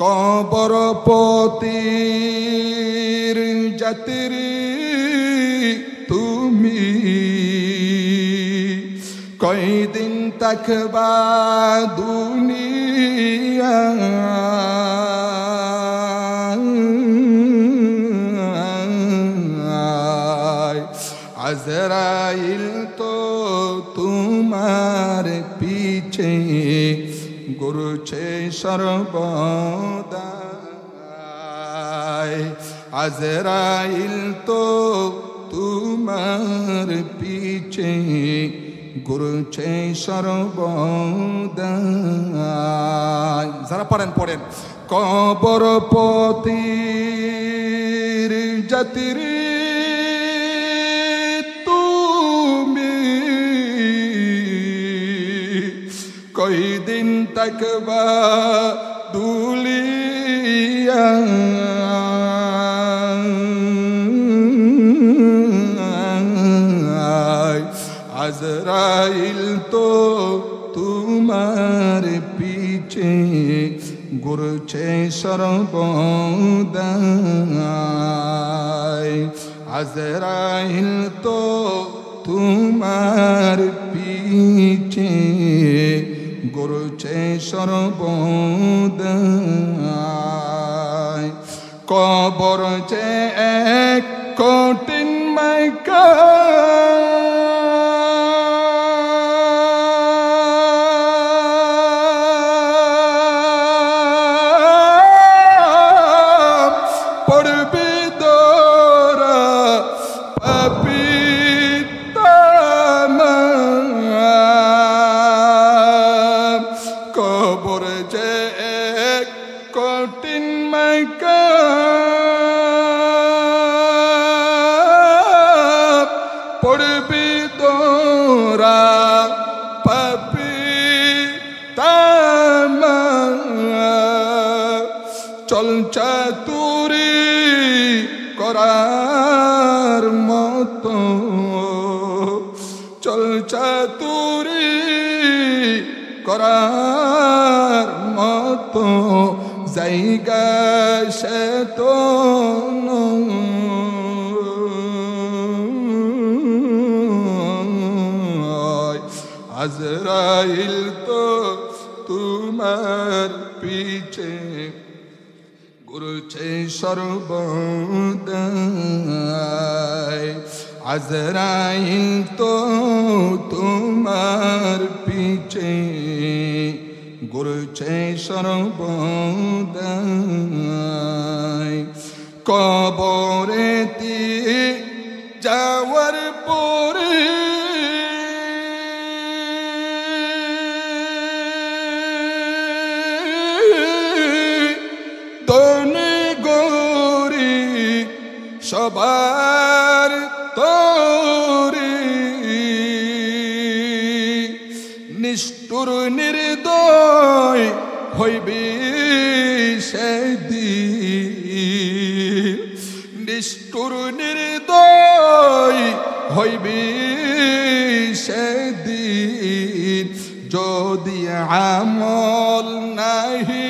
কবরপতির যাত্রী তুমি কয়দিন থাকবা দুনিয়া আজরাইল তো তোমার পিছে ঘুরছে সর্বদা আজরাইল তো তোমার পিছে ঘুরছে সর্বদা যারা পড়েন কবরপতির যাত্রী কয়দিন থাকবা দুলিয়া আজরাইল তো তোমার পিছে ঘুরছে সর্বদা আজরাইল তো তোমার পিছে ঘুরছে সর্বদা কবর যে এক কঠিন মাইকা পড়বি দোরা পাপি কবর যে এক কঠিন মাইকা পড়বি দোরা পাপি তামা চলছা তুরি করার মতো চলছা তুরি করার মতো জায়গা সে তো আজরাইল তো তোমার পিছে ঘুরছে সর্বদা আজরাইল তো তোমার পিছে ঘুরছে সর্বদা কবরেতে যাওয়ার পরে ধনী গরিব সবার তোরে নিষ্ঠুর নির্দয় হইবি সেদিন নিষ্ঠুর নির্দয় হইবি সেদিন যদি আমল নাহি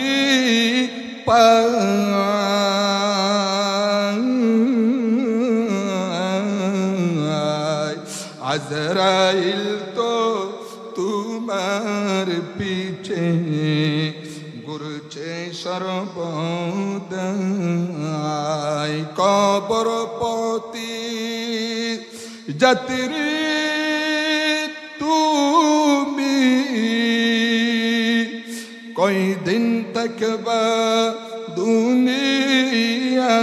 আজরাইল তো তোমার পিছে ঘুরছে সর্বদা কবরপতি যাত্রী তুমি কয়দিন থাকবা দুনিয়া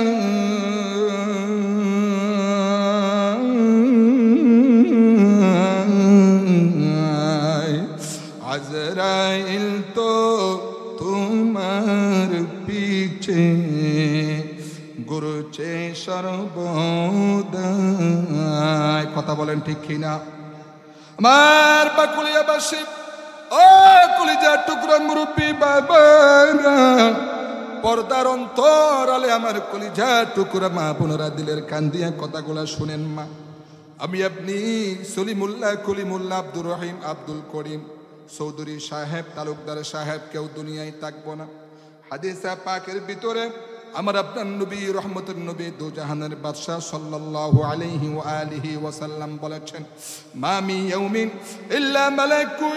আজরাইল তো তোমার পিছে ঘুরছে সর্বদা কথা বলেন ঠিক কিনা আমার বাকুলিয়াবাসী ও কলিজার টুকরা মুরব্বী বাবারা পর্দার অন্তর আলে আমার কলিজার টুকরা মা বোনেরা দিলের কান দিয়া কথাগুলা শুনেন মা আমি আপনি সলিমুল্লাহ কলিমুল্লাহ আব্দুর রহিম আব্দুল করিম চৌধুরী সাহেব তালুকদার সাহেব কেউ দুনিয়ায় থাকবো না হাদিসে পাকের ভিতরে আমার আপনার নবী রহমতের নবী দু জাহানের বাদশা সাল্লাল্লাহু আলাইহি ওয়া আলিহি ওয়াসাল্লাম বলেছেন, মা মি ইয়াউমিন ইল্লা মালাকুন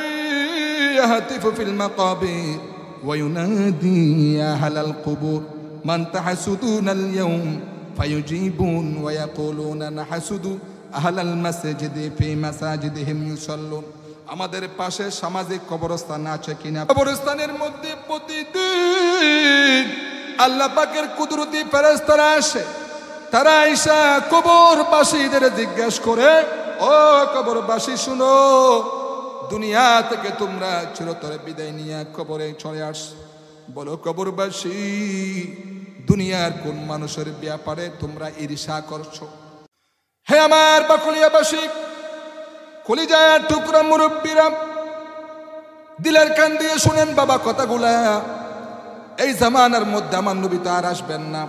ইয়াহতিফু ফিল মাকাবির ওয়া ইউনাদি আহলাল কুবুর মান তাহসুদুনা আল ইয়াউম ফায়ুজিবুন ওয়া ইয়াকুলুনা নাহসুদু আহলাল মাসজিদি ফি মাসাজিদিহিম ইউসাল্লুন। আমাদের পাশে সামাজিক কবরস্থান আছে কিনা? কবরস্থানের মধ্যে প্রতিদিন আল্লাহ পাকের কুদরতি ফেরেশতারা আসে। তারা আইসা কবরবাসীদের জিজ্ঞাসা করে, ও কবরবাসী শুনো, দুনিয়া থেকে তোমরা চিরতরে বিদায় নিয়ে কবরে চলে আস। বলো কবরবাসী, দুনিয়ার কোন মানুষের ব্যাপারে তোমরা ঈর্ষা করছো? হে আমার বাকুলিয়াবাসী, কলিজার টুকরা মুরব্বীরা, দিলের কান দিয়ে শুনেন বাবা কথাগুলা। এই জামানার মধ্যে আমার নবী তো আর আসবেন না।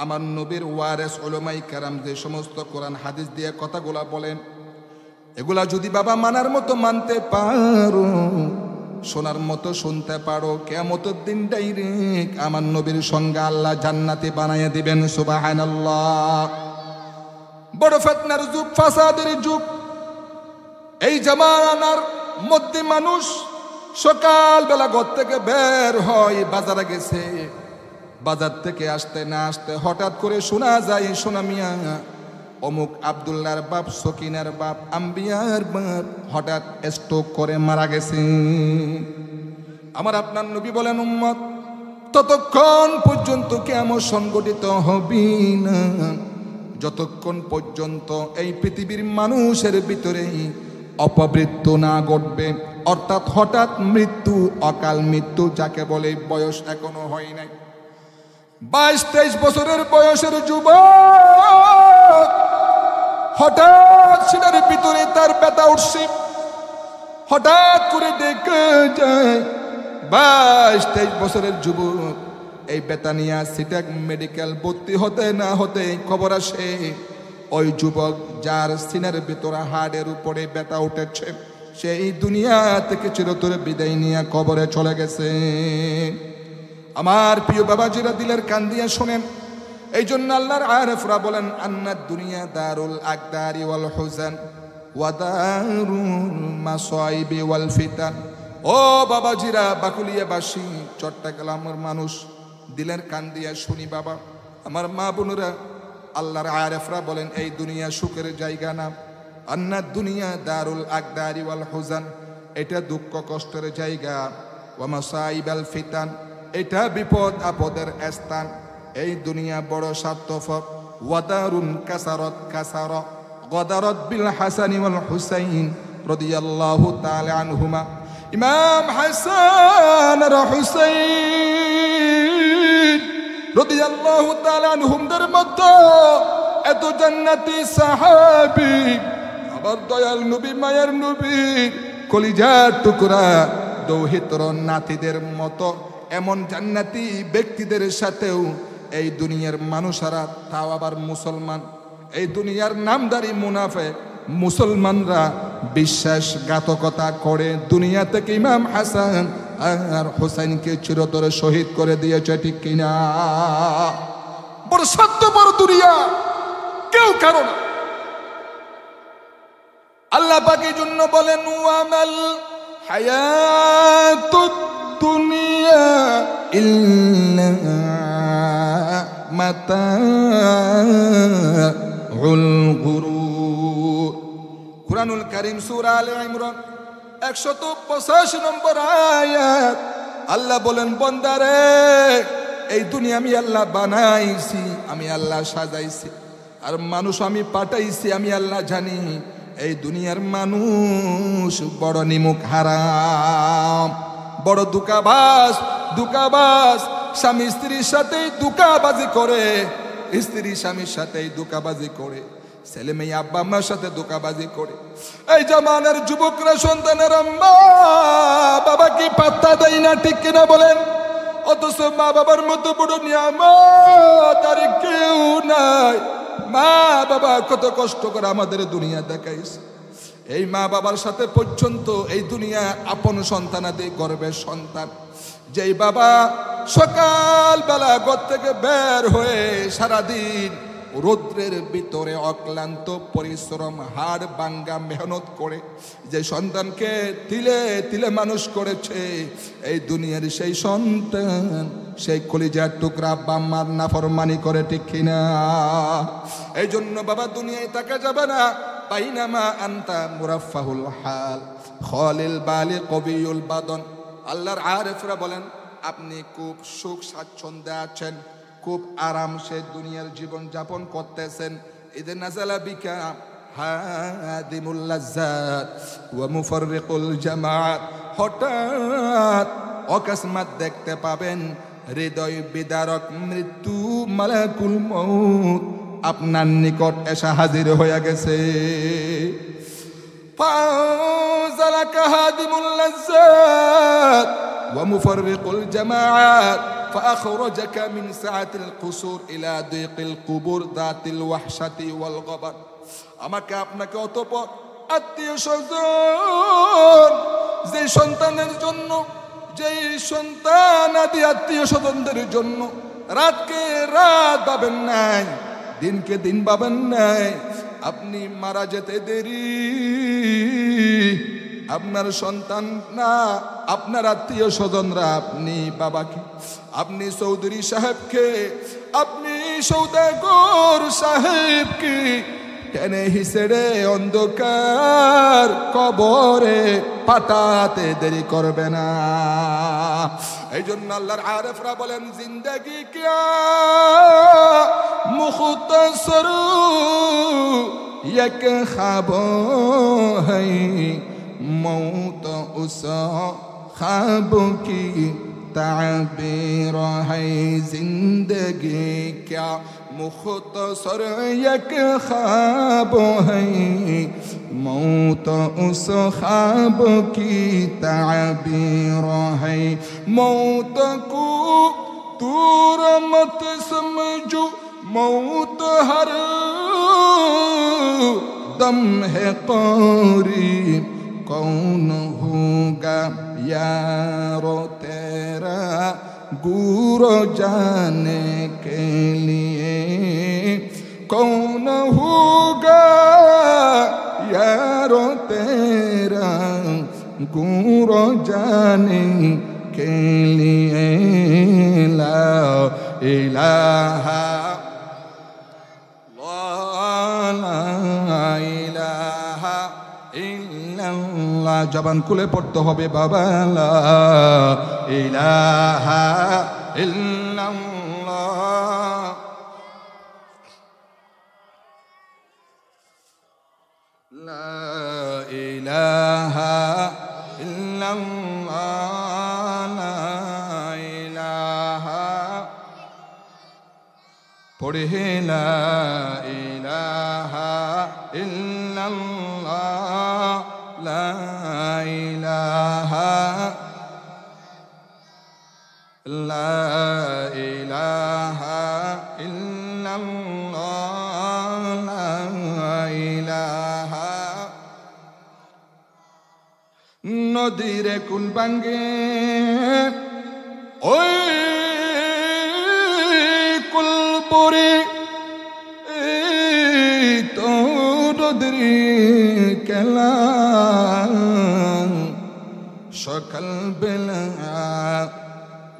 আমার নবীর ওয়ারেস উলামায়ে কেরাম যে সমস্ত কোরআন হাদিস দিয়ে কথাগুলা বলেন, এগুলা যদি বাবা মানার মতো মানতে পারো, শোনার মতো শুনতে পারো, কিয়ামতের দিন ডাইরেক্ট আমার নবীর সঙ্গে আল্লাহ জান্নাতে বানাইয়া দিবেন। সুবহানাল্লাহ। বড় ফিতনার যুগ, ফাসাদের যুগ। এই জামানার মধ্যে মানুষ সকালবেলা ঘর থেকে বের হয়, বাজারে গেছে, বাজার থেকে আসতে না আসতে হঠাৎ করে শোনা যায়, সোনা মিয়া অমুক আব্দুল্লাহর বাপ, সকিনার বাপ, আম্বিয়ার বাপ হঠাৎ স্ট্রোক করে মারা গেছে। আমার আপনার নবী বলেন, উম্মত ততক্ষণ পর্যন্ত কিয়ামত সংগঠিত হবে না যতক্ষণ পর্যন্ত এই পৃথিবীর মানুষের ভিতরে অপমৃত্যু না ঘটবে। অর্থাৎ হঠাৎ মৃত্যু, অকাল মৃত্যু যাকে বলে, বয়স এখনো হয় নাই, 22-23 বছরের বয়সের যুবক হঠাৎ সেটার ভিতরে তার ব্যথা উঠছে, হঠাৎ করে দেখে যায় 22-23 বছরের যুবক এই ব্যথা নিয়ে সিটাক মেডিকেল ভর্তি হতে না হতে খবর আসে ওই যুবক যার সিনার ভিতরে হাড়ের উপরে ব্যথা উঠেছে, সেই দুনিয়া থেকে চিরতরে বিদায় নিয়ে কবরে চলে গেছে। আমার প্রিয় বাবাজিরা, দিলের কান দিয়ে শোনেন। এই জন্য আল্লাহর আরিফরা বলেন, আন্নাদ দুনিয়া দারুল আকদারি ওয়াল হুজান ওয়া দারুল মাসাইবি ওয়াল ফিতান। ও বাবাজিরা, বাকুলিয়াবাসী, চট্টগ্রামের মানুষ, দিলের কান দিয়ে শুনি বাবা, আমার মা বোনেরা, আল্লাহর আরিফরা বলেন এই দুনিয়া সুখের জায়গা না। আন্নাদ দুনিয়া দারুল আকদারি ওয়াল হুজান, এটা দুঃখ কষ্টের জায়গা। ওয়া মাসাইবাল ফিতান, এটা বিপদ আপদের স্থান। এই দুনিয়া বড় স্বার্থপর। ওয়াদারুন কাসারত কাসারা গদারত বিল হাসানি ওয়াল হুসাইন রাদিয়াল্লাহু তাআলা আনহুমা। ইমাম হাসান আর হুসাইন রাদিয়াল্লাহু তাআলা আনহুমদের মধ্যে এত জান্নাতি সাহাবী, আবার দয়াল নবী, মায়ের নবী, কলিজার টুকরা দৌহিত্র নাতিদের মতো এমন জান্নাতি ব্যক্তিদের সাথেও এই দুনিয়ার মানুষেরা, তাও আবার মুসলমান, এই দুনিয়ার নামদারি মুনাফিক মুসলমানরা বিশ্বাসঘাতকতা করে দুনিয়া থেকে ইমাম হাসান আর হুসাইনকে চিরতরে শহীদ করে দিয়েছে। ঠিক কিনা? বড় স্বার্থপর দুনিয়া, কেউ কারো না। আল্লাহ পাক এই জন্য বলেন, ওয়ামাল হায়াতুদ দুনিয়া ইল্লা মাতাউল গুরুর। কুরআনুল কারীম সূরা আলে ইমরান 185 নম্বর আয়াত। আল্লাহ বলেন, বান্দারে, এই দুনিয়া আমি আল্লাহ বানাইছি, আমি আল্লাহ সাজাইছি, আর মানুষ আমি পাঠাইছি, আমি আল্লাহ জানি। এই দুনিয়ার মানুষ বড় নিমুখ হারাম, বড় দুকাবাজ। স্বামী স্ত্রীর সাথে দুকাবাজি করে, স্ত্রী স্বামীর সাথে দুকাবাজি করে, ছেলে মেয়ে আব্বা আম্মার সাথে দুকাবাজি করে। এই জামানার যুবকরা, সন্তানের মা বাবা কি পাত্তা দেয় না, ঠিক কিনা বলেন? অথচ মা বাবার মতো বড় নিয়ামত আর কেউ নাই। মা বাবা কত কষ্ট করে আমাদের দুনিয়া দেখাইছে। এই মা বাবার সাথে পর্যন্ত এই দুনিয়া আপন সন্তানাদি, গর্বের সন্তান, যেই বাবা সকালবেলা ঘর থেকে বের হয়ে সারাদিন রৌদ্রের ভিতরে অক্লান্ত পরিশ্রম হাড় ভাঙ্গা মেহনত করে যে সন্তানকে তিলে তিলে মানুষ করেছে, এই দুনিয়ার সেই সন্তান সেই কলিজার টুকরা আব্বা আম্মার নাফরমানি করে, ঠিক কিনা? এই জন্য বাবা দুনিয়ায় থাকা যাবে না। বাইনামা আনতা মুরাফাহুল হাল খলিল বালি কবিউল বাদন। আল্লাহর আরেফরা বলেন আপনি খুব সুখ স্বাচ্ছন্দ্যে আছেন, খুব আরামসে দুনিয়ার জীবন যাপন করতেছেন। ইদ নাযালা বিকা হাদিমুল লাজ্জাত ওয়া মুফাররিকুল জামাত, হঠাৎ অকস্মাৎ দেখতে পাবেন হৃদয় বিদারক মৃত্যু মালাকুল মউত আপনার নিকট এসে হাজির হয়ে গেছে। ফাযালাকা হাদিমুল লাজ্জাত ওয়া মুফাররিকুল জামাত فأخرجك من سعة القصور إلى ضيق القبور ذات الوحشة والغبر। আমাকে আপনাকে অতঃপর আত্মীয় স্বজন, যে সন্তানের জন্য, যেই সন্তান আদি আত্মীয় স্বজনদের জন্য রাতকে রাত ভাবেন নাই, দিনকে দিন ভাবেন নাই, আপনি মারা যেতে দেরি, আপনার সন্তান না আপনার আত্মীয় স্বজনরা, আপনি বাবাকে, আপনি চৌধুরী সাহেবকে, আপনি সৌদাগর সাহেবকে টেনে হিসেড়ে অন্ধকার কবরে পাঠাতে দেরি করবে না। এই জন্য আল্লাহর আরেফরা বলেন জিন্দেগি কিয়া মুখতাসর এক খাব হই मौत उस ख्वाब की ताबीर है। जिंदगी क्या मुख्तसर एक ख्वाब है, मौत उस ख्वाब की ताबीर है। मौत को दूर मत समझो, मौत हर दम है करीब। कौन होगा यारो तेरा गुर जाने के लिए, कौन होगा यारो तेरा गुर जाने के लिए। ला इलाहा জবান খুলে পড়তে হবে বাবা, লা ইলাহা ইল্লাল্লাহ, লা ইলাহা ইল্লাল্লাহ, লা ইলাহা পড়ে লা ইলাহা ইল্লাল্লাহ, লা ইলাহা লা ইলাহা ইল্লাল্লাহ, লা ইলাহা। নদীর কুল ভাঙ্গে ওই কুল পরে তো নদীর খেলা, সকাল বেলা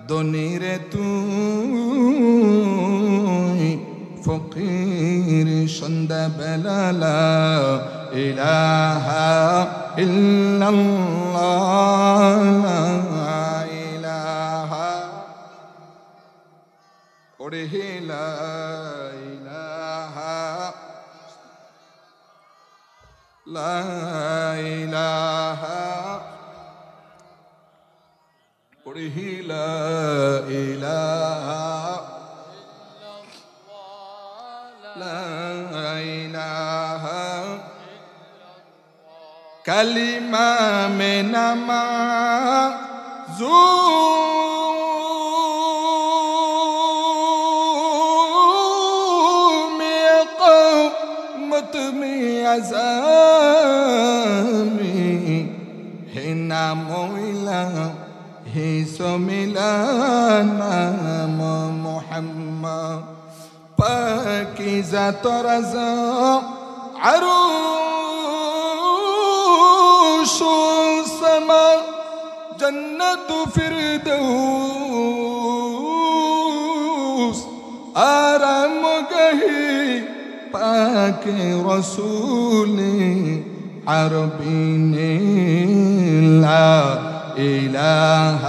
দনিরে তুই ফকির, সন্ধ্যা বেলা লা ইলাহা ইল্লাল্লাহ, লা ইলাহা পড়ে লা ইলাহা লা ইলাহা পড়ে লা ইলাহা লা ইলাহা। কালিমা মে নামাজু মে কওমত মে আযামি হে নাম ইলা হে সমিলা ذات رضا عروش السما جنة فردوس آرام گہی پاک رسول عربی نے لا الہ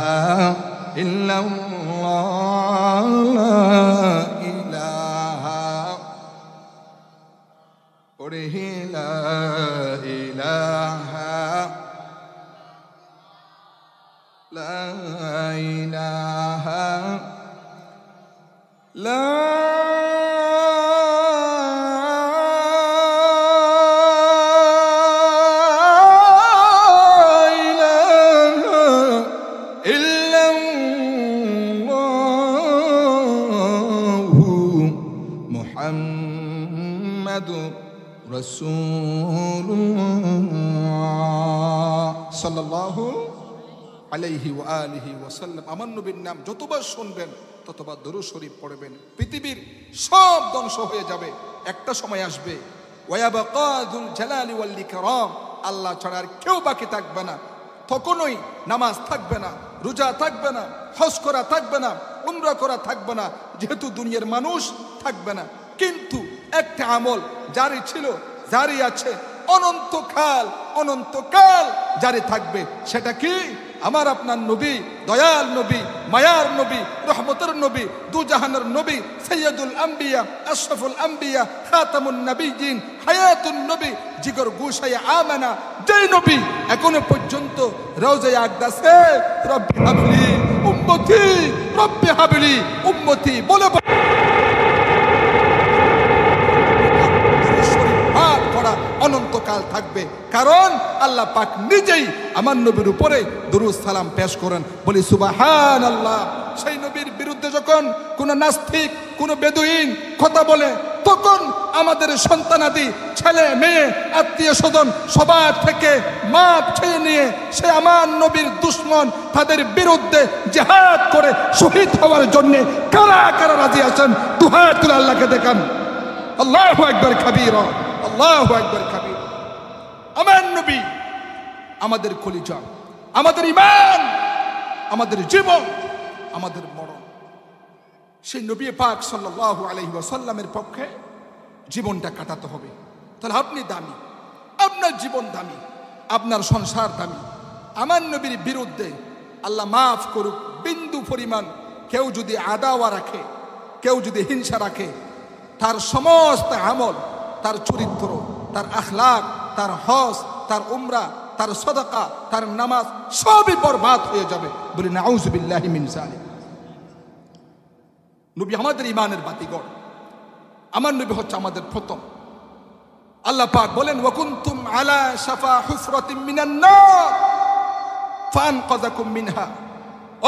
الا اللہ لا الہ پڑھے لا الہ لا الہ لا রাসূলুল্লাহ সাল্লাল্লাহু আলাইহি ওয়া আলিহি ওয়াসাল্লাম। আমার নবীর নাম যতবার শুনবেন ততবার দরুদ শরীফ পড়বেন। পৃথিবীর সব ধ্বংস হয়ে যাবে, একটা সময় আসবে ওয়ায়াবকা যুল জালালি ওয়াল ইকরাম, আল্লাহ ছাড়া আর কেউ বাকি থাকবে না। তখনই নামাজ থাকবে না, রোজা থাকবে না, হজ করা থাকবে না, উমরা করা থাকবে না, যেহেতু দুনিয়ার মানুষ থাকবে না। কিন্তু একটা আমল জারি ছিল, জারি আছে, অনন্তকাল জারি থাকবে। সেটা কি? আমার আপনার নবী, দয়াল নবী, মায়ার নবী, রহমতের নবী, দুজাহানের নবী, সৈয়দুল আম্বিয়া, আশরাফুল আম্বিয়া, খাতামুন নবিয়্যিন, হায়াতুন নবী, জিগর গুশায়ে আমানা, যেই নবী এখনো পর্যন্ত রওজায়ে আকদাসে রব্বি হাবলি উম্মতি, রব্বি হাবলি উম্মতি বলে অনন্তকাল থাকবে। কারণ আল্লাহ পাক নিজেই আমার নবীর উপরে দুরূদ সালাম পেশ করেন। বলি সুবহানাল্লাহ। সেই নবীর বিরুদ্ধে যখন কোন নাস্তিক, কোন বেদুইন কথা বলে, তখন আমাদের সন্তানাদি, ছেলে মেয়ে, আত্মীয় স্বজন সবার থেকে মাপ চেয়ে নিয়ে সে আমার নবীর দুশ্মন, তাদের বিরুদ্ধে জিহাদ করে শহীদ হওয়ার জন্য কারা কারা রাজি আছেন? দুহাত তুলে আল্লাহকে দেখান। আল্লাহু আকবার কাবীরা, আল্লাহু আকবার কাবীরা। আমার নবী আমাদের কলিজা, আমাদের ঈমান, আমাদের জীবন, আমাদের মরণ। সেই নবী পাক সাল্লাল্লাহু আলাইহি ওয়াসাল্লামের পক্ষে জীবনটা কাটাতে হবে। তাহলে আপনি দামি, আপনার জীবন দামি, আপনার সংসার দামি। আমার নবীর বিরুদ্ধে আল্লাহ মাফ করুক, বিন্দু পরিমাণ কেউ যদি আদাওয়া রাখে, কেউ যদি হিংসা রাখে, তার সমস্ত আমল, তার চরিত্র, তার আখলাক, তার হজ, তার উমরা, তার সাদাকা, তার নামাজ সবই বরবাদ হয়ে যাবে। বলি নাউযু বিল্লাহি মিন যালিক। নবী আমাদের ঈমানের বাতিঘর, আমার নবী হচ্ছে আমাদের প্রথম। আল্লাহ পাক বলেন ওয়া কুনতুম আলা শাফা হুফরাতিন মিনান নার ফানকাযাকুম মিনহা।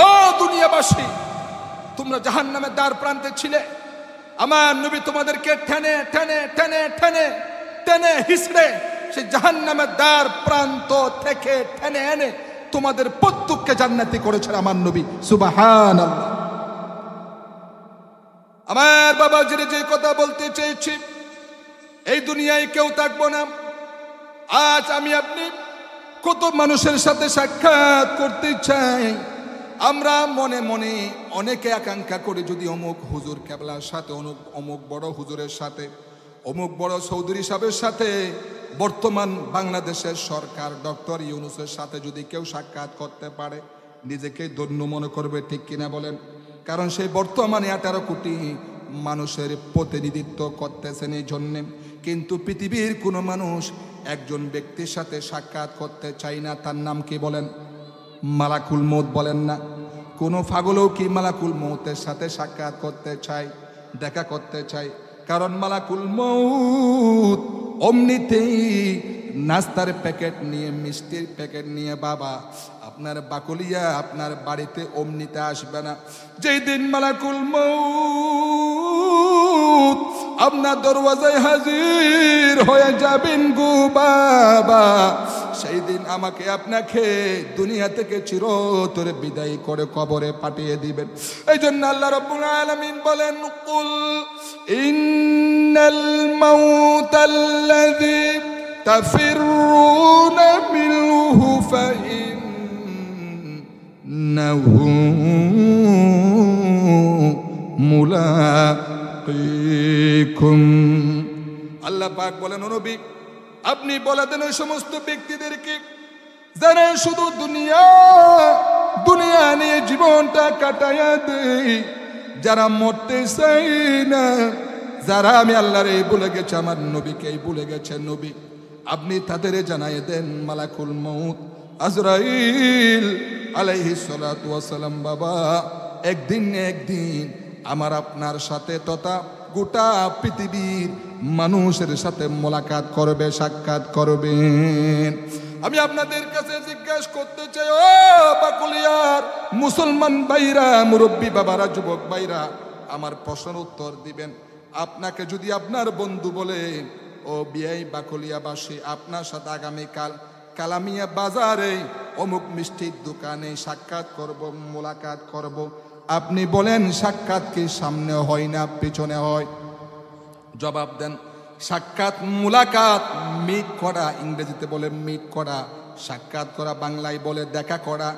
ও দুনিয়াবাসী, তোমরা জাহান্নামের দ্বার প্রান্তে ছিলে, আমার নবী তোমাদেরকে টেনে টেনে টেনে টেনে টেনে হিসড়ে সেই জাহান্নামের দ্বার প্রান্ত থেকে টেনে এনে তোমাদের প্রত্যেককে জান্নাতি করেছেন আমার নবী। সুবহানাল্লাহ। আমার বাবা যে কথা বলতে চেয়েছি, এই দুনিয়ায় কেউ থাকবো না। আজ আমি আপনি কত মানুষের সাথে সাক্ষাৎ করতে চাই, আমরা মনে মনে অনেকে আকাঙ্ক্ষা করে যদি অমুক হুজুর কেবলার সাথে, অমুক বড় হুজুরের সাথে, অমুক বড় চৌধুরী সাহেবের সাথে, বর্তমান বাংলাদেশের সরকার ডক্টর ইউনূসের সাথে যদি কেউ সাক্ষাৎ করতে পারে, নিজেকে ধন্য মনে করবে, ঠিক কিনা বলেন? কারণ সেই বর্তমানে 18 কোটি মানুষের প্রতিনিধিত্ব করতেছেন এই জন্যে। কিন্তু পৃথিবীর কোনো মানুষ একজন ব্যক্তির সাথে সাক্ষাৎ করতে চায় না। তার নাম কি বলেন? মালাকুল মউত বলেন না? কোনো পাগলও কি মালাকুল মউতের সাথে সাক্ষাৎ করতে চায়, দেখা করতে চায়? কারণ মালাকুল মউত অমনিতেই নাস্তার প্যাকেট নিয়ে, মিষ্টির প্যাকেট নিয়ে বাবা আপনার বাকুলিয়া আপনার বাড়িতে অমনিতে আসবে না। যেই দিন মালাকুল মউত আপনার দরওয়াজায় হাজির হয়ে যাবেন গো বাবা, সেই দিন আমাকে আপনাকে দুনিয়া থেকে চিরতরে বিদায় করে কবরে পাঠিয়ে দিবেন। এই জন্য আল্লাহ রাব্বুল আলামিন বলেন কুল ইন্নাল মাউতাল্লাযী তাফিররুনা মিনহু ফাইন্নাহু মুলাকীকুম। আল্লাহ পাক বলেন, ও নবী আপনি বলে দেন ওই সমস্ত ব্যক্তিদেরকে যারা শুধু দুনিয়া নিয়ে জীবনটা কাটাইয়া দেয়, যারা মরতে চাই না, যারা আমি আল্লাহরে ভুলে গেছে, আমার নবীকেই ভুলে গেছে। নবী আপনি তাদের জানাই দেন মালাকুল মউত আজরাইল আলাইহিস সালাতু ওয়াস সালাম বাবা একদিন আমার আপনার সাথে তথা গোটা পৃথিবীর মানুষের সাথে মোলাকাত করবে, সাক্ষাৎ করবেন। আমি আপনাদের কাছে জিজ্ঞাসা করতে চাই, ও বাকুলিয়ার মুসলমান ভাইরা, মুরব্বী বাবারা, যুবক ভাইরা, আমার প্রশ্নের উত্তর দিবেন। আপনাকে যদি আপনার বন্ধু বলে, ও বিয়াই বাকুলিয়াবাসী, আপনার সাথে আগামীকাল কালামিয়া বাজারে অমুক মিষ্টির দোকানে সাক্ষাৎ করব, মোলাকাত করব, আপনি বলেন সাক্ষাৎ কি সামনে হয় না পিছনে হয়? জবাব দেন, সাক্ষাৎ মুলাকাত, মিট করা, ইংরেজিতে বলে মিট করা, সাক্ষাৎ করা বাংলায় বলে দেখা করা।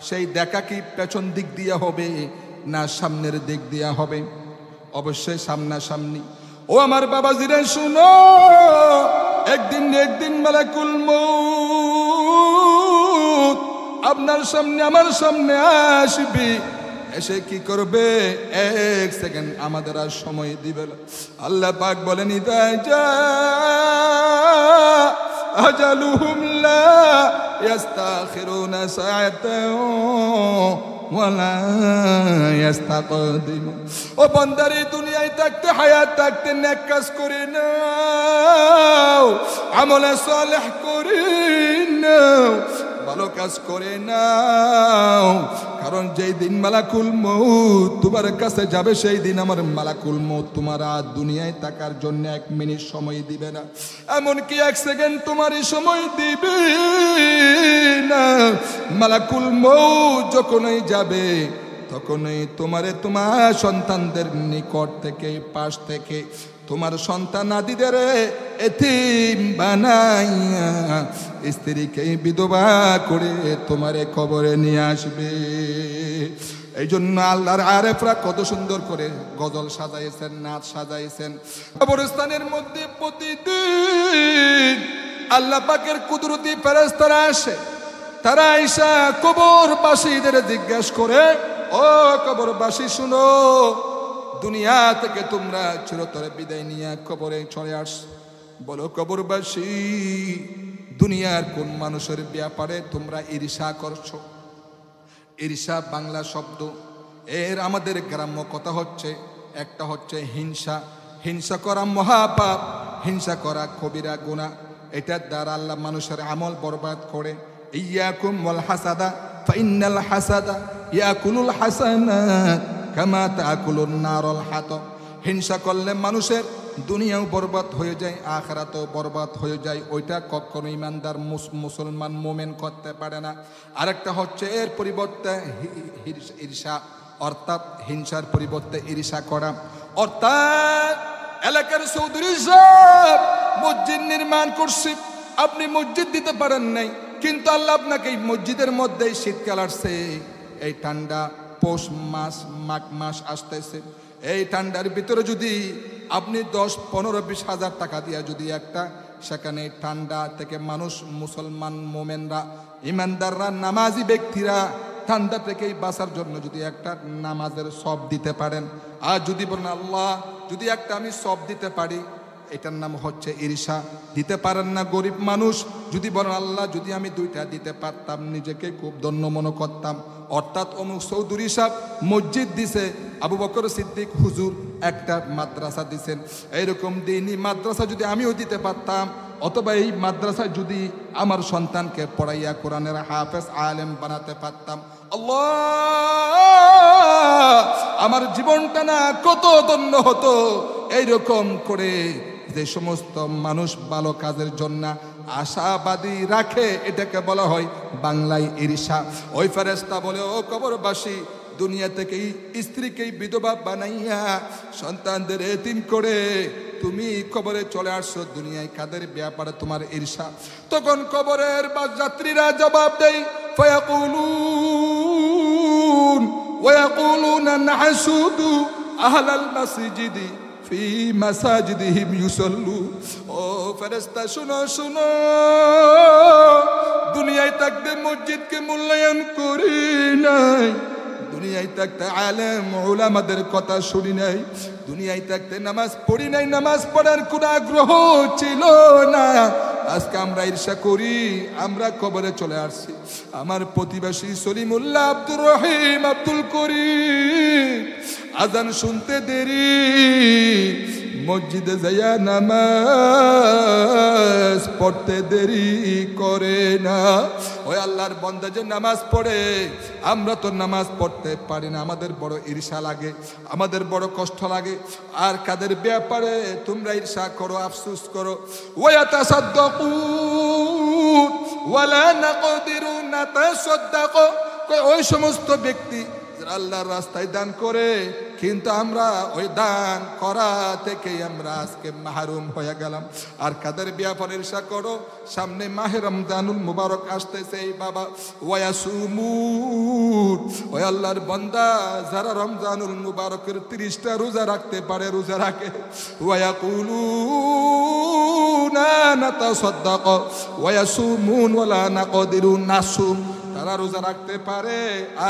সেই দেখা কি পেছন দিক দিয়ে হবে না সামনের দিক দিয়ে হবে? অবশ্যই সামনাসামনি। ও আমার বাবাজিরা শুনো, একদিন মালাকুল মউত আপনার সামনে আমার সামনে আসবে, এসে কি করবে? এক সেকেন্ড আমাদের আর সময় দিবে না। আল্লাহ পাক বলেন, ইদা জা আজালুহুম লা ইস্তাখিরুনা সাআতান ওয়া লা ইস্তাকদিমুন। ও বান্দারে, দুনিয়ায় থাকতে, হায়াত থাকতে নেক কাজ করে নাও, আমলে সালেহ করে নাও, ভালো কাজ করে নাও, কারণ যেই দিন মালাকুল মউত তোমার কাছে যাবে, সেই দিন আমার মালাকুল মউত তোমার আর দুনিয়ায় থাকার জন্য 1 মিনিট সময় দিবে না, এমনকি 1 সেকেন্ড তোমারই সময় দিবে না। মালাকুল মউত যখনই যাবে তখনই তোমার সন্তানদের নিকট থেকে, পাশ থেকে তোমার সন্তান আদিদের এতিম বানাইয়া, স্ত্রীকে বিধবা করে তোমারে কবরে নিয়ে আসবে। এই জন্য আল্লাহর আরেফরা কত সুন্দর করে গজল সাজাইছেন, নাচ সাজাইছেন। কবরস্থানের মধ্যে প্রতিদিন আল্লাহ পাকের কুদরতি ফেরেশতারা আসে, তারা আইসা কবরবাসীদের জিজ্ঞাসা করে, ও কবরবাসী শুনো, দুনিয়া থেকে তোমরা চিরতরে বিদায় নিয়ে কবরে চলে আস, বলো কবরবাসী দুনিয়ার কোন মানুষের ব্যাপারে তোমরা ঈর্ষা করছো? ঈর্ষা বাংলা শব্দ, এর আমাদের গ্রাম্য কথা হচ্ছে, একটা হচ্ছে হিংসা। হিংসা করা মহাপাপ, হিংসা করা কবিরা গুনাহ। এটার দ্বারা আল্লাহ মানুষের আমল বরবাদ করে। ইয়াকুম ওয়াল হাসাদা ফাইন্নাল হাসাদা ইয়াকুলুল হাসানাত কামা তাকুলুন নারুল হাতাব। হিংসা করলে মানুষের দুনিয়াও বরবাদ হয়ে যায়, আখিরাতও বরবাদ হয়ে যায়। ওইটা কখনো ইমানদার মুসলমান মোমেন করতে পারে না। আরেকটা হচ্ছে এর পরিবর্তে ঈর্ষা, অর্থাৎ হিংসার পরিবর্তে ঈর্ষা করা। অর্থাৎ এলাকার চৌধুরী সাহেব মসজিদ নির্মাণ করছে, আপনি মসজিদ দিতে পারেন নাই, কিন্তু আল্লাহ আপনাকে এই মসজিদের মধ্যে শীতকাল আসছে, এই ঠান্ডা পৌষ মাস মাঘ মাস আসতেছে, এই ঠান্ডার ভিতরে যদি আপনি 10, 15, 20 হাজার টাকা দিয়ে যদি একটা সেখানে ঠান্ডা থেকে মানুষ, মুসলমান মোমেনরা, ইমানদাররা, নামাজি ব্যক্তিরা ঠান্ডা থেকে বাঁচার জন্য যদি একটা নামাজের সব দিতে পারেন, আর যদি বলেন আল্লাহ যদি একটা আমি সব দিতে পারি, এটার নাম হচ্ছে ঈর্ষা। দিতে পারেন না গরিব মানুষ, যদি বলেন আল্লাহ যদি আমি 2টা দিতে পারতাম নিজেকে খুব ধন্য মনে করতাম। অর্থাৎ অমুক চৌধুরী সাহেব মসজিদ দিছে, আবু বকর সিদ্দিক হুজুর একটা মাদ্রাসা দিছেন, এইরকম দিনই মাদ্রাসা যদি আমিও দিতে পারতাম, অথবা এই মাদ্রাসায় যদি আমার সন্তানকে পড়াইয়া কোরআনের হাফেজ আলেম বানাতে পারতাম, আল্লাহ আমার জীবনটা না কত ধন্য হতো। এইরকম করে যে সমস্ত মানুষ ভালো কাজের জন্য আশাবাদী রাখে, এটাকে বলা হয় বাংলায় ঈর্ষা। ওই ফেরেশতা বলে, ও কবরবাসী দুনিয়া থেকেই স্ত্রীকেই বিধবা বানাইয়া সন্তানদের এতিম করে তুমি কবরে চলে আসছো, দুনিয়ায় কাদের ব্যাপারে তোমার ঈর্ষা? তখন কবরের যাত্রীরা জবাব দেয়, ফায়াকুলুন ওয়ায়াকুলুনা নাহসুদু আহলাল মাসজিদি ফি মাসাজিদিহিম ইউসাল্লু। ও ফেরেশতা শুনো শুনো, দুনিয়ায় থাকতে মসজিদকে মূল্যায়ন করি নাই, দুনিয়ায় থাকতে আলেম উলামাদের কথা শুনি নাই, দুনিয়ায় থাকতে নামাজ পড়ি নাই, নামাজ পড়ার কোনো আগ্রহ ছিল না। আজকে আমরা ঈর্ষা করি, আমরা কবরে চলে আসছি। আমার প্রতিবেশী সলিমুল্লাহ, আব্দুর রহিম, আব্দুল করিম আজান শুনতে দেরি, মসজিদে যাইয়া নামাজ পড়তে দেরি করে না। ওই আল্লাহর বান্দা যে নামাজ পড়ে, আমরা তো নামাজ পড়তে পারি না, আমাদের বড় ঈর্ষা লাগে, আমাদের বড় কষ্ট লাগে। আর কাদের ব্যাপারে তোমরা ঈর্ষা করো, আফসোস করো? ওয়াতাসাদ্দাকুন ওয়ালা নাকদিরু নাতাসাদ্দাকু, ওই সমস্ত ব্যক্তি আল্লাহর রাস্তায় দান করে, কিন্তু আমরা ওই দান করা থেকে আমরা আজকে মাহরুম হয়ে গেলাম। আর কাদের ব্যাপারে ঈর্ষা করো? সামনে মাহে রমজানুল মুবারক আসতেছে, এই বাবা ওয়াসুমুন, ওই আল্লাহর বান্দা যারা রমজানুল মুবারকের 30টা রোজা রাখতে পারে, রোজা রাখে। ওয়ায়াকুলুনা নাতাসাদ্দাকু ওয়ায়াসুমুন ওয়ালা নাকদিরুন নাসুম, তারা রোজা রাখতে পারে,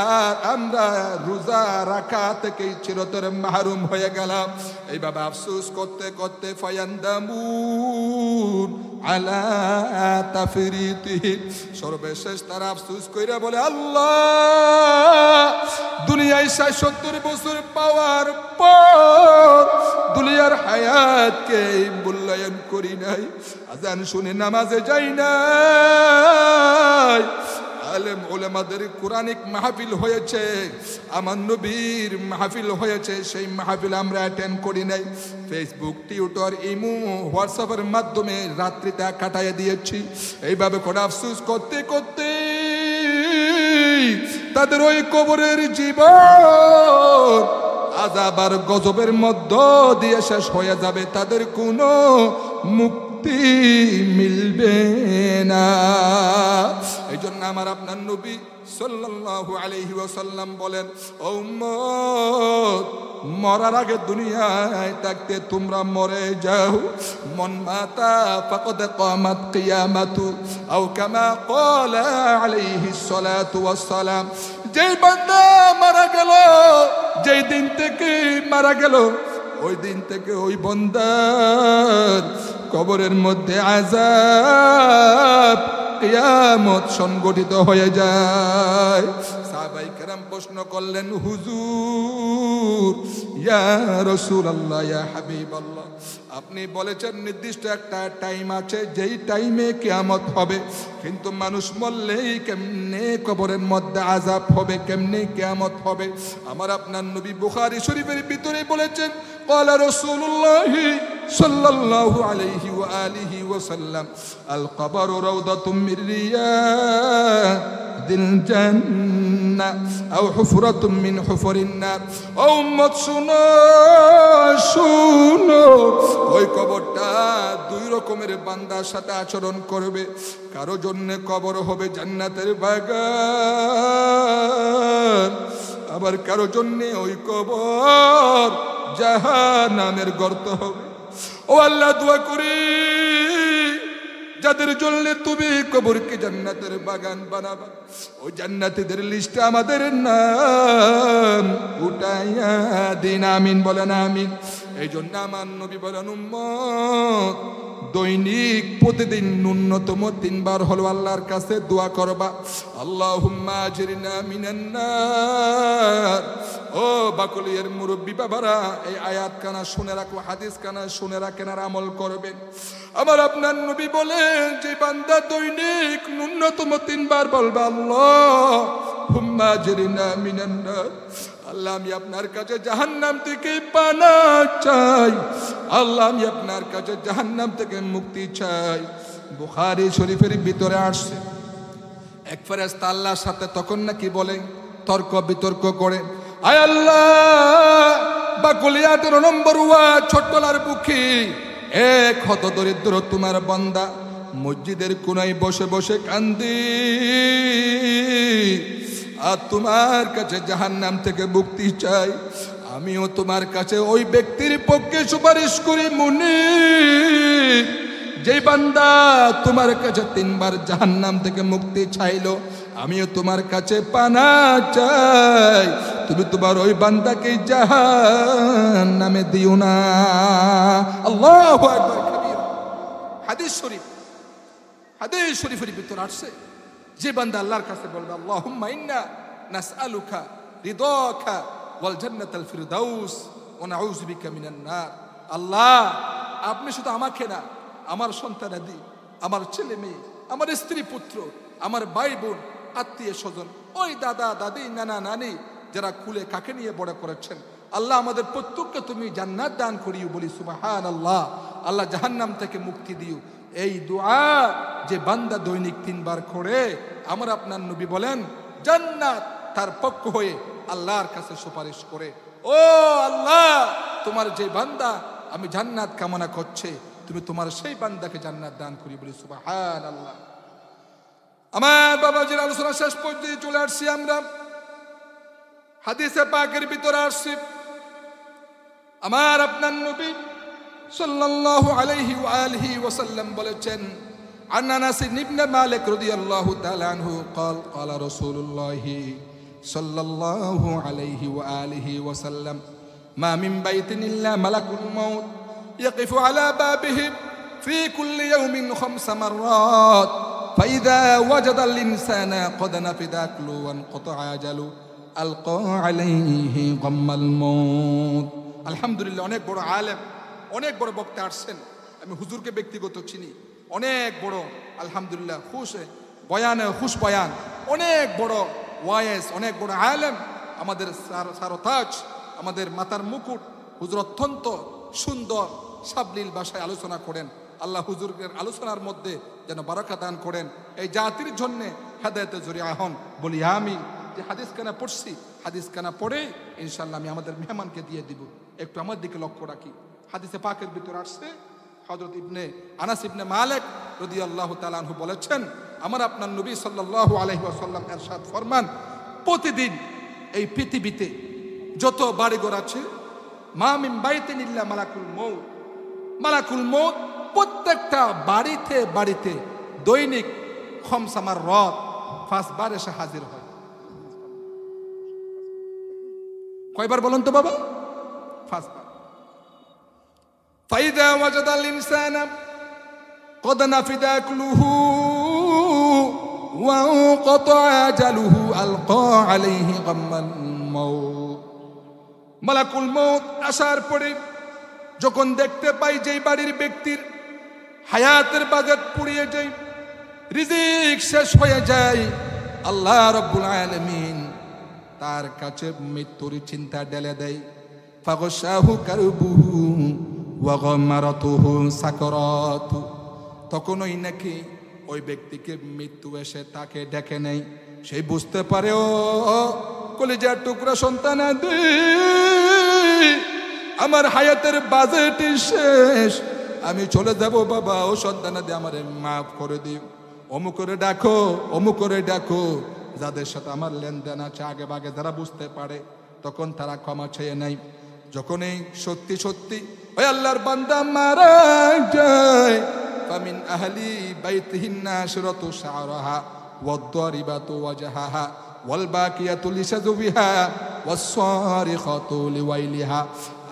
আর আমরা রোজা রাখা থেকেই চিরতরে মাহরুম হয়ে গেলাম। এইভাবে আফসোস করতে করতে ফায়ান্দামুন আলা তাফরিতিহিম, সর্বশেষ তারা আফসোস কইরা বলে, আল্লাহ দুনিয়ায় 70 বছর পাওয়ার পর দুনিয়ার হায়াতকে মূল্যায়ন করি নাই, আজান শুনে নামাজে যাই নাই, আলেম ওলামাদের কোরআনিক মাহফিল হয়েছে, আমার নবীর মাহফিল হয়েছে, সেই মাহফিল আমরা অ্যাটেন্ড করি নাই, ফেসবুক, টুইটার, ইমো, হোয়াটসঅ্যাপের মাধ্যমে রাত্রিটা কাটাইয়া দিয়েছি। এইভাবে করে আফসোস করতে করতে তাদের ওই কবরের জীবন আযাব আর গজবের মধ্য দিয়ে শেষ হয়ে যাবে, তাদের কোনো মুক্তি মিলবে না। এই জন্য আমার আপনার নবী সাল্লাল্লাহু আলাইহি ওয়াসাল্লাম বলেন, ও উম্মত, মরার আগে দুনিয়ায় থাকতে তোমরা মরে যাও, মন মাতা ফাকাদ কামাত কিয়ামাতু আও কামা ক্বালা আলাইহিস সালাতু ওয়াস সালাম। যেই বান্দা মারা গেল, যেই দিন থেকে মারা গেল, ওই দিন থেকে ওই বান্দার কবরের মধ্যে আযাব কিয়ামত সংগঠিত হয়ে যায়। সাহাবায়ে কেরাম প্রশ্ন করলেন, হুজুর, ইয়া রাসূলুল্লাহ, ইয়া হাবিবাল্লাহ, আপনি বলেছেন নির্দিষ্ট একটা টাইম আছে, যেই টাইমে কিয়ামত হবে, কিন্তু মানুষ মরলেই কেমনে কবরের মধ্যে আযাব হবে, কেমনে কিয়ামত হবে? আমার আপনার নবী বুখারী শরীফের ভিতরে বলেছেন, ক্বালা রাসূলুল্লাহ সাল্লাল্লাহু আলাইহি ওয়া আলিহি ওয়া সাল্লাম, আল কবরু রাউদাতুম মির রিয়াদিল জান্নাহ আও হুফরাতুম মিন হুফরিন নার। ও উম্মত শুনো শুনো, ওই কবরটা দুই রকমের বান্দার সাথে আচরণ করবে। কারো জন্য কবর হবে জান্নাতের বাগান, আবার কারো জন্য ওই কবর জাহান্নামের গর্ত হবে। ও আল্লাহ, দোয়া করি যাদের জন্য তুমি কবরকে জান্নাতের বাগান বানাবা, ওই জান্নাতীদের লিস্টে আমাদের নাম উঠাইয়া দিন, আমিন বলেন আমিন। এই জন্য আমার নবী বলেন, উম্মত দৈনিক প্রতিদিন ন্যূনতম 3 বার হলো আল্লাহর কাছে দোয়া করবা, আল্লাহুম্মা আজরিনা মিনান নার। ও বাকলিয়ার মুরব্বী বাবারা, এই আয়াত কানা শুনে রাখো, হাদিস কানা শুনে রাখেন আর আমল করবেন। আমার আপনার নবী বলেন, যে বান্দা দৈনিক ন্যূনতম 3 বার বলবা, আল্লাহুম্মা আজরিনা মিনান নার, আল্লাহ আমি আপনার কাছে জাহান্নাম থেকে পানা চাই, আল্লাহ আমি আপনার কাছে জাহান্নাম থেকে মুক্তি চাই। বুখারী শরীফের ভিতরে আসছে, এক ফেরেশতা আল্লাহর সাথে তখন নাকি বলে, তর্ক বিতর্ক করে, আয় আল্লাহ বাকুলিয়া 13 নম্বর ওয়ার্ড ছোট্টলার বুকি এক হত দরিদ্র তোমার বান্দা মসজিদের কোনায় বসে বসে কান্দি আর তোমার কাছে জাহান্নাম থেকে মুক্তি চাই। আমিও তোমার কাছে ওই ব্যক্তির পক্ষে সুপারিশ করি মুনি যে বান্দা তোমার কাছে 3 বার জাহান্নাম থেকে মুক্তি চাইলো, আমিও তোমার কাছে পানা চাই তুমি তোমার ওই বান্দাকে জাহান্নামে দিও না। আল্লাহু আকবার কবীর। হাদিস শরীফের ভিতর আসছে যে বান্দা আল্লাহর কাছে বলবে আল্লাহুম্মা ইন্না নাসআলুকা রিদাকা ওয়াল জান্নাতাল ফিরদাউস ওয়া নাউযু বিকা মিনান নার। আল্লাহ আপনি শুধু আমাকে না, আমার সন্তানাদি, আমার ছেলে মেয়ে, আমার স্ত্রী পুত্র, আমার ভাই বোন, আত্মীয় স্বজন, ওই দাদা দাদি, নানা নানি যারা কুলে কাকে নিয়ে বড় করেছেন, আল্লাহ আমাদের প্রত্যেককে তুমি জান্নাত দান করিও। বলি সুবহানাল্লাহ। আল্লাহ জাহান্নাম থেকে মুক্তি দিও। এই দোয়া যে বান্দা দৈনিক 3 বার করে, আমার আপনার নবী বলেন জান্নাত তার পক্ষ হয়ে আল্লাহর কাছে সুপারিশ করে। ও আল্লাহ, তোমার যে বান্দা আমি জান্নাত কামনা করছে, তুমি তোমার সেই বান্দাকে জান্নাত দান করি। বলি সুবহানাল্লাহ। আমার বাবাজির আলোচনা শেষ পর্যন্ত চলে আসছি আমরা। হাদিসে পাকের ভিতরে আসছি আমার আপনার নবী সাল্লাল্লাহু আলাইহি ওয়া আলিহি ওয়াসাল্লাম বলেছেন, আন আনাস ইবনে মালিক রাদিয়াল্লাহু তাআলা আনহু قال قال رسول الله صلى الله عليه وآله وسلم ما من بيت إلا ملك الموت يقف على بابه في كل يوم 5 مرات فإذا وجد الإنسان قد نفد أكله وانقطع أجله ألقى عليه غم الموت। আলহামদুলিল্লাহ, অনেক বড় আলেম, অনেক বড় বক্তা আসছেন। আমি হুজুরকে ব্যক্তিগত চিনি, অনেক বড় আলহামদুলিল্লাহ খুশ বয়ান, অনেক বড় ওয়াইস, অনেক বড় আলেম, আমাদের সারতাজ, আমাদের মাতার মুকুট। হুজুর অত্যন্ত সুন্দর সাবলীল ভাষায় আলোচনা করেন। আল্লাহ হুজুরের আলোচনার মধ্যে যেন বারাকা দান করেন, এই জাতির জন্য হেদায়েতের জরিয়া হন। বলি আমিন। যে হাদিস কানা পড়ছি, হাদিস কানা পড়ে ইনশাআল্লাহ আমি আমাদের মেহমানকে দিয়ে দিব। একটু আমার দিকে লক্ষ্য রাখি। হাদিসে পাকের ভিতরে আসছে হযরত আনাস ইবনে মালিক রাদিয়াল্লাহু তাআলা আনহু বলেছেন, আমার আপনার নবী সাল্লাল্লাহু আলাইহি ওয়াসাল্লাম ইরশাদ ফরমান, প্রতিদিন এই পৃথিবীতে যত বাড়িঘর আছে, মা মিন বাইতিন ইল্লা মালাকুল মউত প্রত্যেকটা বাড়িতে দৈনিক 5 মাররাত 5 বার এসে হাজির হয়। কয়বার বলুন তো বাবা? 5 বার। ফাইদা ওয়াজাদাল ইনসানা قد نفد أكله وانقطع أجله ألقى عليه غم الموت। মালাকুল মউত আসার পরে যখন দেখতে পাই যে বাড়ির ব্যক্তির হায়াতের বাজেট পুড়িয়ে যায়, রিজিক শেষ হয়ে যায়, আল্লাহ রাব্বুল আলামিন তার কাছে মৃত্যুর চিন্তা ঢেলে দেয়। ফাগশাহু কারবুহু ওয়া গামারাতুহু সাকরাতু। তখনই নাকি ওই ব্যক্তিকে মৃত্যু এসে তাকে ডেকে নেয়। সেই বুঝতে পারে ও কলিজার টুকরা সন্তান, আমার হায়াতের বাজেট শেষ, আমি চলে যাব বাবা। ও সন্তানাদি আমারে মাফ করে দিও। অমুকরে ডাকো যাদের সাথে আমার লেনদেন আছে আগে ভাগে, যারা বুঝতে পারে তখন তারা ক্ষমা চেয়ে নেয়। যখন এই সত্যি ওই আল্লাহর বান্দা মারা যায়, ফামিন আহলি বাইতিহিন নাশরাতু শারাহা ওয়াদ-দারিবাতু ওয়াজহাহা ওয়াল বাকিয়াতু লিশাযবিহা ওয়াস-সারিখাতু লিওয়াইলিহা।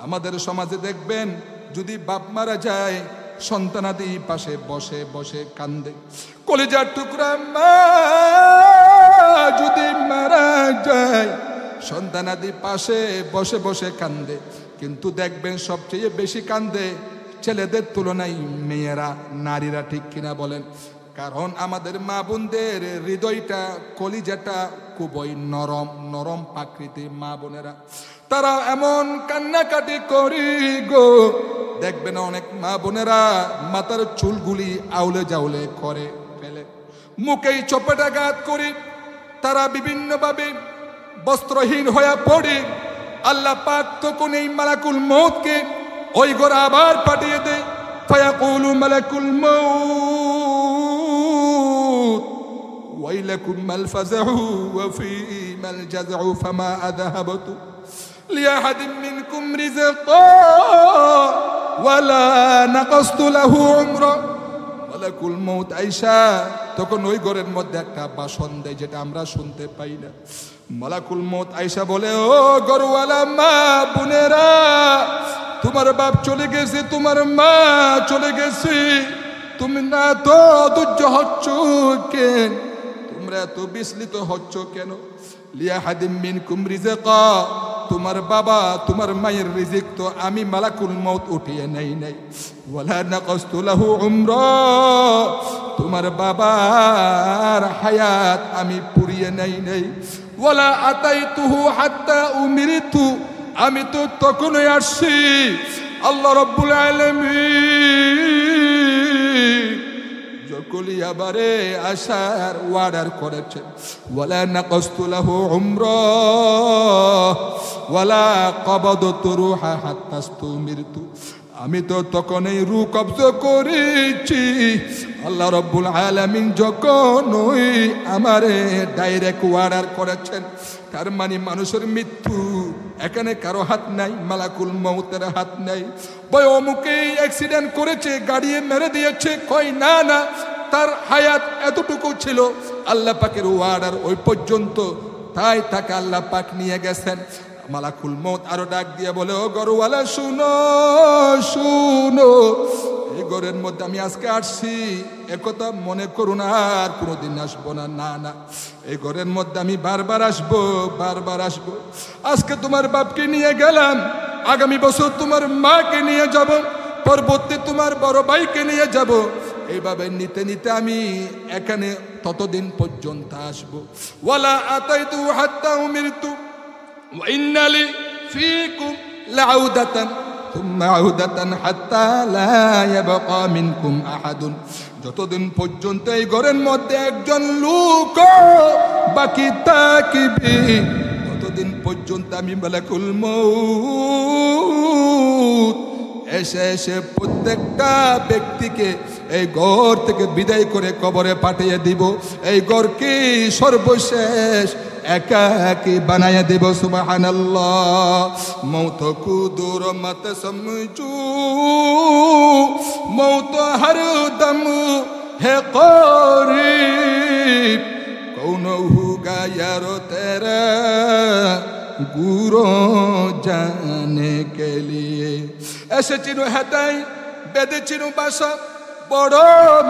আমাদের সমাজে দেখবেন যদি বাপ মারা যায়, সন্তানাদি পাশে বসে বসে কান্দে। কলিজার টুকরা মা যদি মারা যায়, সন্তানাদি পাশে বসে বসে কান্দে। কিন্তু দেখবেন সবচেয়ে বেশি কান্দে ছেলেদের তুলনায় মেয়েরা, নারীরা, ঠিক কিনা বলেন? কারণ আমাদের মা বোনদের হৃদয়টা, কলিজাটা খুবই নরম প্রকৃতির মা বোনেরা। তারা এমন কান্নাকাটি করি গো, দেখবেন অনেক মা বোনেরা মাথার চুলগুলি আউলে জাউলে করে ফেলে, মুখেই চপেটাঘাত করি, তারা বিভিন্নভাবে বস্ত্রহীন হয়ে পড়ে। আল্লাহ পাক তখন এই মালাকুল মউতকে ওই ঘরে আবার পাঠিয়ে দেয়। ফায়াকুলু মালাকুল মউত ওয়াইলাকুম মাল ফাযাউ ওয়া ফীমাল জাযউ ফামা আযহাবতু লিআহাদিন মিনকুম রিজকা ওয়ালা নাকাসতু লাহু উমরা। মালাকুল মউত আয়েশা তখন ওই ঘরের মধ্যে একটা ভাষণ দেয় যেটা আমরা শুনতে পাই না। মালাকুল মউত আয়েশা বলে, ও ঘরওয়ালা মা বোনেরা, তোমার বাপ চলে গেছে, তোমার মা চলে গেছে, তুমি না তো ধৈর্য হচ্ছ কেন, তোমরা এত বিচলিত হচ্ছ কেন? লিআহাদিন মিনকুম রিজকা, তোমার বাবা তোমার মায়ের রিজিক তো আমি মালাকুল মউত উঠিয়ে নেই নাই। ওয়ালা নাকাসতু লাহু উমরা, তোমার বাবার হায়াত আমি পুরিয়ে নেই নাই। ওয়ালা আতাইতুহু হাত্তা উমিরতু, আমি তো তখনই আসছি। আল্লাহ রাব্বুল আলামিন কলিয়াবারে আসার ওয়ার্ডার করেছেন। ওয়ালা নাকাসতু লাহু উমরা ওয়ালা কবদতু রূহা হাত্তা ইসতুমিরতু, আমি তো তখনই রূহ কবজা করেছি। আল্লাহ রাব্বুল আলামিন যখন ওই আমারে ডাইরেক্ট ওয়ার্ডার করেছেন, তার মানে মানুষের মৃত্যু এখানে কারো হাত নাই, মালাকুল মউতের হাত নাই। বয় অমুকে অ্যাক্সিডেন্ট করেছে, গাড়ি মেরে দিয়েছে, কই না না, তার হায়াত এতটুকু ছিল, আল্লাহ পাকের ওয়ার্ডার ওই পর্যন্ত, তাই তাকে আল্লাহ পাক নিয়ে গেছেন। মালাকুল মউত আরো ডাক দিয়ে বলে, ও ঘরওয়ালা শুনো শুনো, এই ঘরের মধ্যে আমি আজকে আসছি, একথা মনে করুন আর কোনোদিন আসবো না। না না, এই ঘরের মধ্যে আমি বারবার আসবো, বারবার আসবো। আজকে তোমার বাপকে নিয়ে গেলাম, আগামী বছর তোমার মাকে নিয়ে যাব, পরবর্তী তোমার বড় ভাইকে নিয়ে যাব, এইভাবে নিতে নিতে আমি এখানে ততদিন পর্যন্ত আসবো। ওয়ালা আতাইতু হাত্তা উমিরতু ওয়া ইন্নালি ফীকুম লাউদাতান থুম্মা আউদাতান হাত্তা লা ইয়াবকা মিনকুম আহাদুন, যতদিন পর্যন্ত এই ঘরের মধ্যে একজন লোক বাকি থাকিবে, ততদিন পর্যন্ত আমি মালাকুল মউত এসে এসে প্রত্যেকটা ব্যক্তিকে এই ঘর থেকে বিদায় করে কবরে পাঠিয়ে দিব। এই ঘরকে সর্বশেষ একাকী বানাইয়া দেব। সুবহানাল্লাহ। মৌত কুদুর মত সমঝু, মৌত হর দম হে করিব, কৌন হুগা यारो तेरा গুরো জানে কে লিয়ে। এসেছিল হেতাই, বেঁধেছিল বাসা, বড়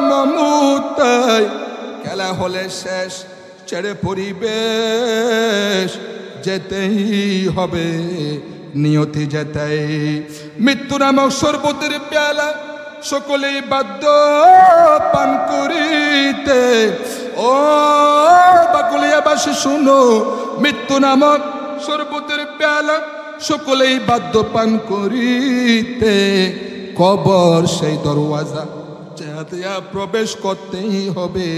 মমতাই, খেলা হলে শেষ, ছেড়ে পরিবেশ যেতেই হবে, নিয়তি যেতেই। মৃত্যু নামক শরবতের পেয়ালা সকলেই বাধ্য পান করিতে। ও বাকুলিয়াবাসী শুনো, মৃত্যু নামক শরবতের পেয়ালা সকলেই বাধ্য পান করিতে। কবর সেই দরওয়াজা, যাতে প্রবেশ করতেই হবে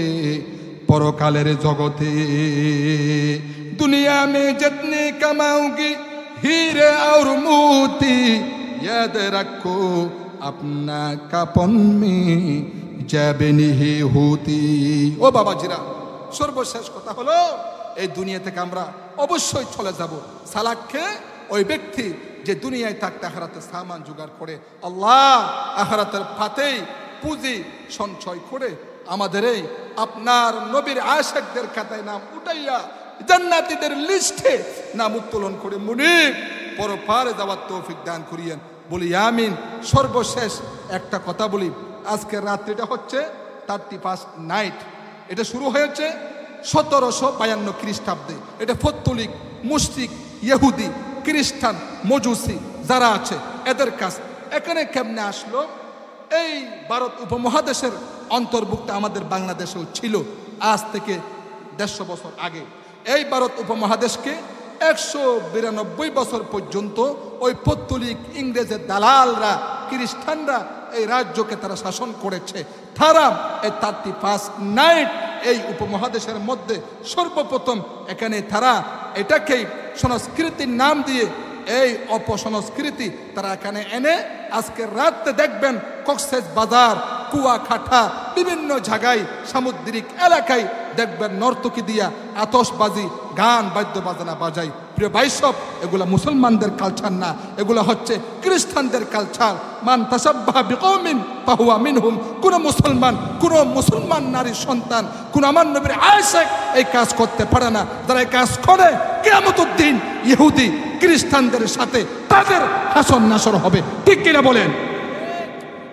পরকালের জগতে। দুনিয়া মে जितने कमाओगी हीरे और मोती, याद रखो अपना কাপন মে যাবে নিহি হতি। ও বাবাজিরা, সর্বশেষ কথা হলো, এই দুনিয়া থেকে আমরা অবশ্যই চলে যাব। সালাককে ওই ব্যক্তি যে দুনিয়ায় থাকতে আখিরাতের সামান জোগাড় করে, আল্লাহ আখিরাতের ফাতেই পুঁজি সঞ্চয় করে আমাদের এই আপনার নবীর আশিকদের খাতায় নাম উঠাইয়া জান্নাতীদের লিস্টে নাম উত্তোলন করে মুনিব পরপারে যাওয়ার তৌফিক দান করিয়েন। বলি আমিন। সর্বশেষ একটা কথা বলি, আজকের রাত্রিটা হচ্ছে 31 নাইট। এটা শুরু হয়েছে 1752 খ্রিস্টাব্দে। এটা ফত্তলিক, মুশরিক, ইহুদি, খ্রিস্টান, মজুসি যারা আছে এদের কাজ। এখানে কেমনে আসলো? এই ভারত উপমহাদেশের অন্তর্ভুক্ত আমাদের বাংলাদেশেও ছিল আজ থেকে 150 বছর আগে। এই ভারত উপমহাদেশকে 192 বছর পর্যন্ত ওই পত্তলিক ইংরেজের দালালরা, খ্রিস্টানরা এই রাজ্যকে তারা শাসন করেছে। তারা এই 31 নাইট এই উপমহাদেশের মধ্যে সর্বপ্রথম এখানে তারা এটাকেই সংস্কৃতির নাম দিয়ে এই অপসংস্কৃতি তারা এখানে এনে আজকে রাতে দেখবেন কক্সেস বাজার, কুয়াকাটা, বিভিন্ন জায়গায় সামুদ্রিক এলাকায় দেখবেন নর্তকী দিয়া আতশবাজি, গান বাদ্য বাজনা বাজায়। প্রিয় ভাইসব, এগুলা মুসলমানদের কালচার না, এগুলা হচ্ছে খ্রিস্টানদের কালচার। মান তাসাব্বাহা বিকওমিন ফাহুয়া মিনহুম। কোন মুসলমান নারীর সন্তান, কোন আমার নবীর আয়েশা এই কাজ করতে পারে না। যারা এই কাজ করে কিয়ামতের দিন ইহুদি খ্রিস্টানদের সাথে তাদের হাসর নাসর হবে। ঠিক কিনা বলেন?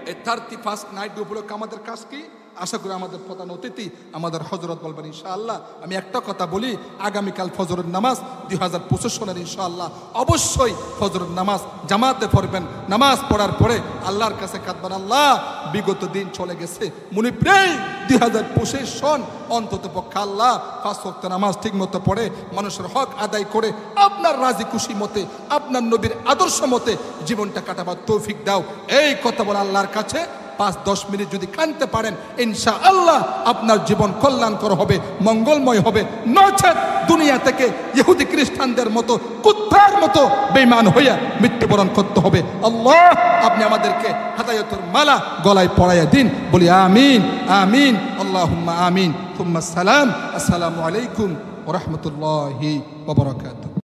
এই 31 নাইট উপলক্ষে আমাদের কাজ কি? আশা করি আমাদের প্রধান অতিথি আমাদের হযরত বলবেন ইনশাআল্লাহ। আমি একটা কথা বলি, আগামীকাল ফজরের নামাজ 2025 সনের ইনশাআল্লাহ অবশ্যই ফজরের নামাজ জামাতে পড়বেন। নামাজ পড়ার পরে আল্লাহর কাছে কাঁদবেন, আল্লাহ বিগত দিন চলে গেছে, মনে প্রায় 2025 সন অন্তত পক্ষে আল্লাহ 5 ওয়াক্ত নামাজ ঠিক মতো পড়ে মানুষের হক আদায় করে আপনার রাজি খুশি মতে, আপনার নবীর আদর্শ মতে জীবনটা কাটাবার তৌফিক দাও। এই কথা বলে আল্লাহর কাছে 5-10 মিনিট যদি কাঁদতে পারেন, ইনশাআল্লাহ আপনার জীবন কল্যাণকর হবে, মঙ্গলময় হবে। নচেত দুনিয়া থেকে ইহুদি খ্রিস্টানদের মতো, কুত্তার মতো বেঈমান হইয়া মৃত্যুবরণ করতে হবে। আল্লাহ আপনি আমাদেরকে হেদায়েতের মালা গলায় পরাইয়া দিন। বলি আমিন আমিন, আল্লাহুম্মা আমিন। থুম্মা সালাম। আসসালামু আলাইকুম ওয়া রাহমাতুল্লাহি ওয়া বারাকাতুহু।